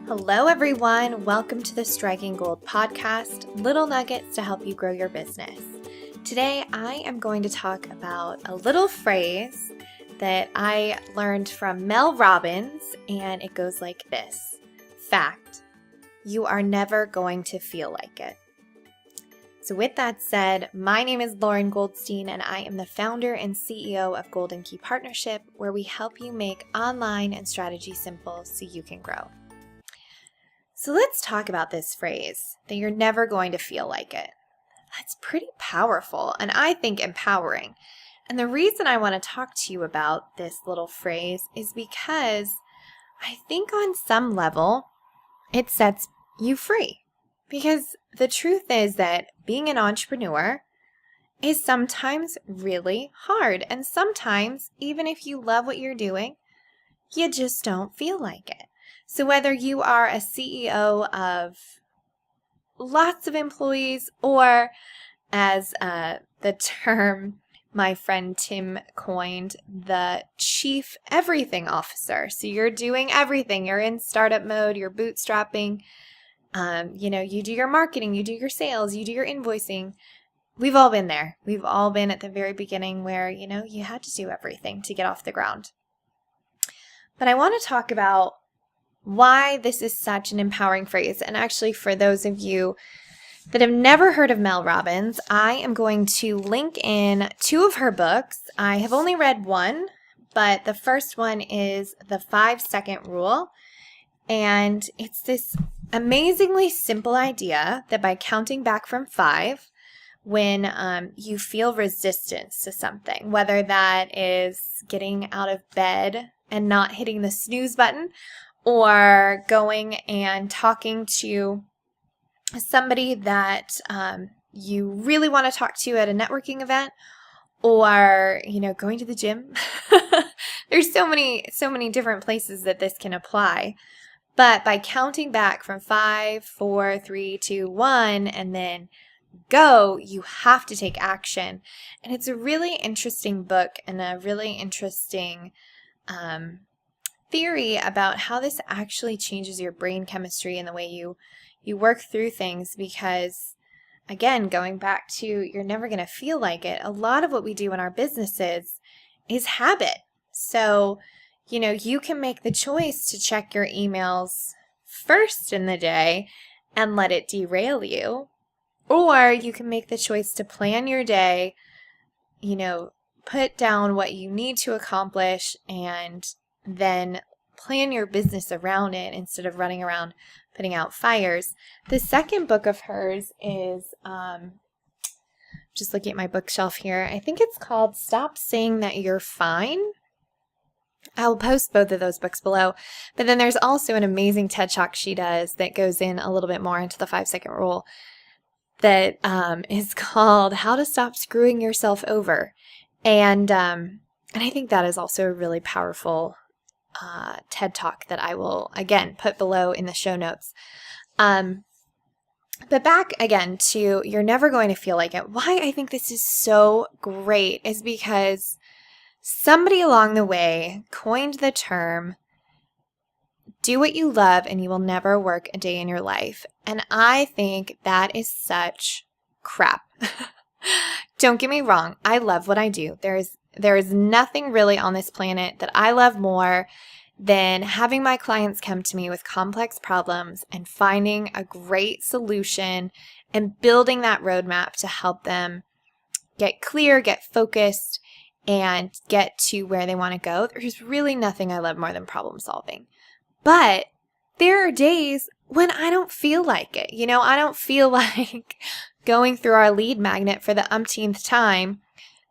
Hello, everyone. Welcome to the Striking Gold podcast, little nuggets to help you grow your business. Today, I am going to talk about a little phrase that I learned from Mel Robbins, and it goes like this. Fact, you are never going to feel like it. So with that said, my name is Lauren Goldstein, and I am the founder and CEO of Golden Key Partnership, where we help you make online and strategy simple so you can grow. So let's talk about this phrase, that you're never going to feel like it. That's pretty powerful, and I think empowering. And the reason I want to talk to you about this little phrase is because I think on some level, it sets you free. Because the truth is that being an entrepreneur is sometimes really hard. And sometimes, even if you love what you're doing, you just don't feel like it. So whether you are a CEO of lots of employees or as the term my friend Tim coined, the chief everything officer. So you're doing everything. You're in startup mode, you're bootstrapping. You do your marketing, you do your sales, you do your invoicing. We've all been there. We've all been at the very beginning where, you had to do everything to get off the ground. But I want to talk about why this is such an empowering phrase. And actually, for those of you that have never heard of Mel Robbins, I am going to link in 2 of her books. I have only read one, but the first one is The 5-Second Rule. And it's this amazingly simple idea that by counting back from 5, when you feel resistance to something, whether that is getting out of bed and not hitting the snooze button, or going and talking to somebody that you really want to talk to at a networking event, or going to the gym. There's so many different places that this can apply. But by counting back from 5, 4, 3, 2, 1, and then go, you have to take action. And it's a really interesting book and a really interesting theory about how this actually changes your brain chemistry and the way you work through things, because again, going back to you're never going to feel like it, a lot of what we do in our businesses is habit. So, you can make the choice to check your emails first in the day and let it derail you, or you can make the choice to plan your day, put down what you need to accomplish and then plan your business around it instead of running around putting out fires. The second book of hers is, just looking at my bookshelf here, I think it's called Stop Saying That You're Fine. I'll post both of those books below. But then there's also an amazing TED Talk she does that goes in a little bit more into the 5-second rule that is called How to Stop Screwing Yourself Over. And I think that is also a really powerful TED Talk that I will, again, put below in the show notes. But back again to you're never going to feel like it. Why I think this is so great is because somebody along the way coined the term, do what you love and you will never work a day in your life. And I think that is such crap. Don't get me wrong. I love what I do. There is nothing really on this planet that I love more than having my clients come to me with complex problems and finding a great solution and building that roadmap to help them get clear, get focused, and get to where they want to go. There's really nothing I love more than problem solving. But there are days when I don't feel like it. I don't feel like going through our lead magnet for the umpteenth time,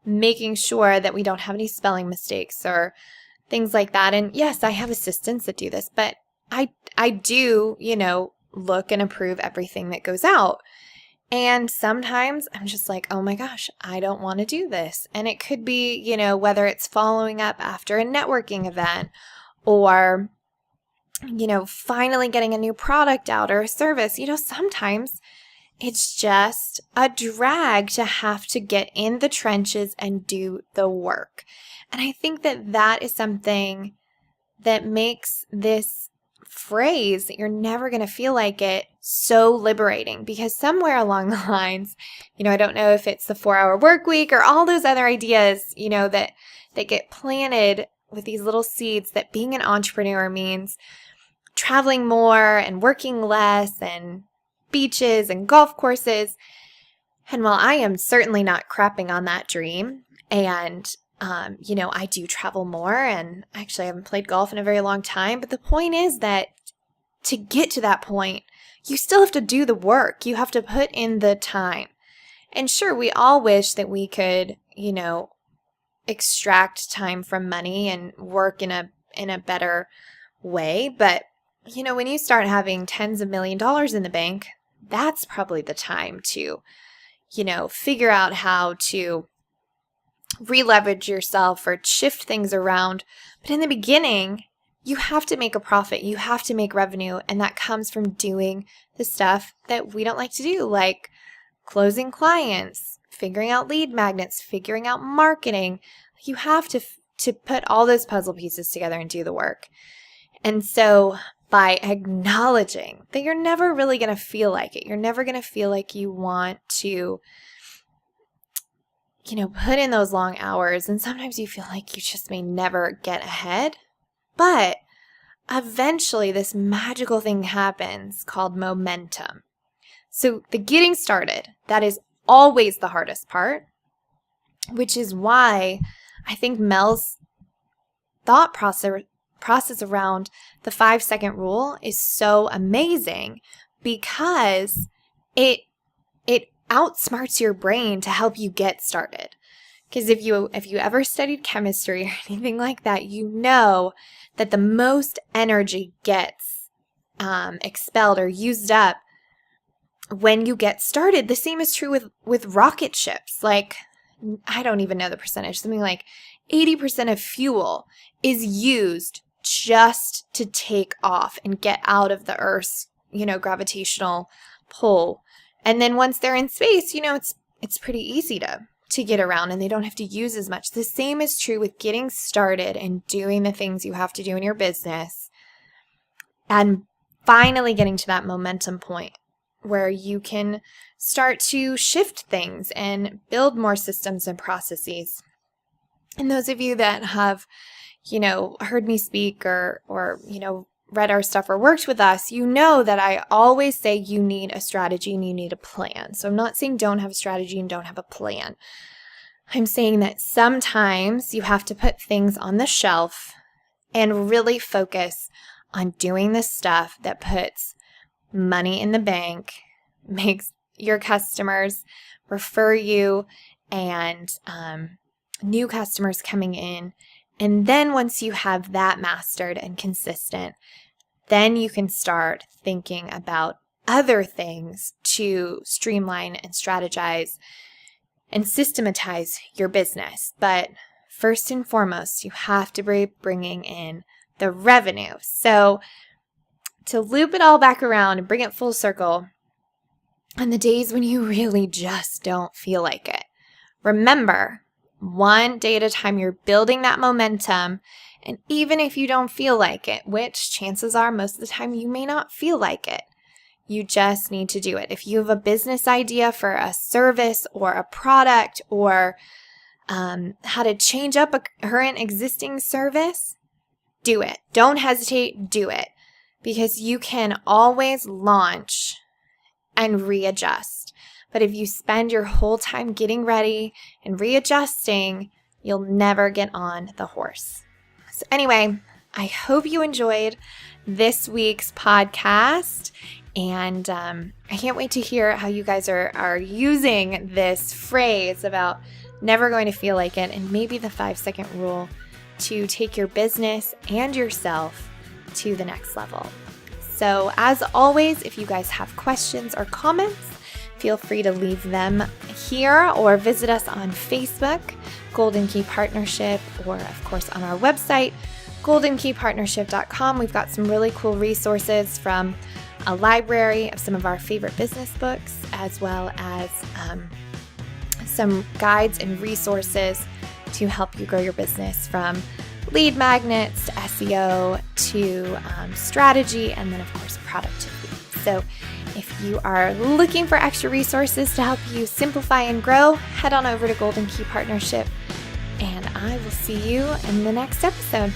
making sure that we don't have any spelling mistakes or things like that. And yes, I have assistants that do this, but I do, look and approve everything that goes out. And sometimes I'm just like, oh my gosh, I don't want to do this. And it could be, whether it's following up after a networking event or, finally getting a new product out or a service. Sometimes it's just a drag to have to get in the trenches and do the work. And I think that is something that makes this phrase that you're never going to feel like it so liberating, because somewhere along the lines, I don't know if it's the 4-hour work week or all those other ideas, that get planted with these little seeds that being an entrepreneur means traveling more and working less and beaches and golf courses. And while I am certainly not crapping on that dream, and I do travel more, and actually I haven't played golf in a very long time, but the point is that to get to that point, you still have to do the work. You have to put in the time. And sure, we all wish that we could, extract time from money and work in a better way, but when you start having tens of $1,000,000 in the bank, that's probably the time to, figure out how to re-leverage yourself or shift things around. But in the beginning, you have to make a profit. You have to make revenue. And that comes from doing the stuff that we don't like to do, like closing clients, figuring out lead magnets, figuring out marketing. You have to put all those puzzle pieces together and do the work. And so by acknowledging that you're never really going to feel like it, you're never going to feel like you want to, put in those long hours. And sometimes you feel like you just may never get ahead. But eventually this magical thing happens called momentum. So the getting started, that is always the hardest part, which is why I think Mel's thought process around the 5-second rule is so amazing, because it outsmarts your brain to help you get started. Because if you ever studied chemistry or anything like that, you know that the most energy gets expelled or used up when you get started. The same is true with rocket ships. Like, I don't even know the percentage, something like 80% of fuel is used just to take off and get out of the Earth's, gravitational pull. And then once they're in space, it's pretty easy to get around, and they don't have to use as much. The same is true with getting started and doing the things you have to do in your business, and finally getting to that momentum point where you can start to shift things and build more systems and processes. And those of you that have, heard me speak or read our stuff or worked with us, that I always say you need a strategy and you need a plan. So I'm not saying don't have a strategy and don't have a plan. I'm saying that sometimes you have to put things on the shelf and really focus on doing the stuff that puts money in the bank, makes your customers refer you, and new customers coming in. And then once you have that mastered and consistent, then you can start thinking about other things to streamline and strategize and systematize your business. But first and foremost, you have to be bringing in the revenue. So to loop it all back around and bring it full circle, on the days when you really just don't feel like it, remember, one day at a time, you're building that momentum. And even if you don't feel like it, which chances are most of the time you may not feel like it, you just need to do it. If you have a business idea for a service or a product, or how to change up a current existing service, do it. Don't hesitate, do it. Because you can always launch and readjust. But if you spend your whole time getting ready and readjusting, you'll never get on the horse. So anyway, I hope you enjoyed this week's podcast. And I can't wait to hear how you guys are using this phrase about never going to feel like it, and maybe the 5-second rule, to take your business and yourself to the next level. So as always, if you guys have questions or comments, feel free to leave them here or visit us on Facebook, Golden Key Partnership, or of course on our website, goldenkeypartnership.com. We've got some really cool resources from a library of some of our favorite business books, as well as some guides and resources to help you grow your business from lead magnets to SEO to strategy, and then of course productivity. So if you are looking for extra resources to help you simplify and grow, head on over to Golden Key Partnership, and I will see you in the next episode.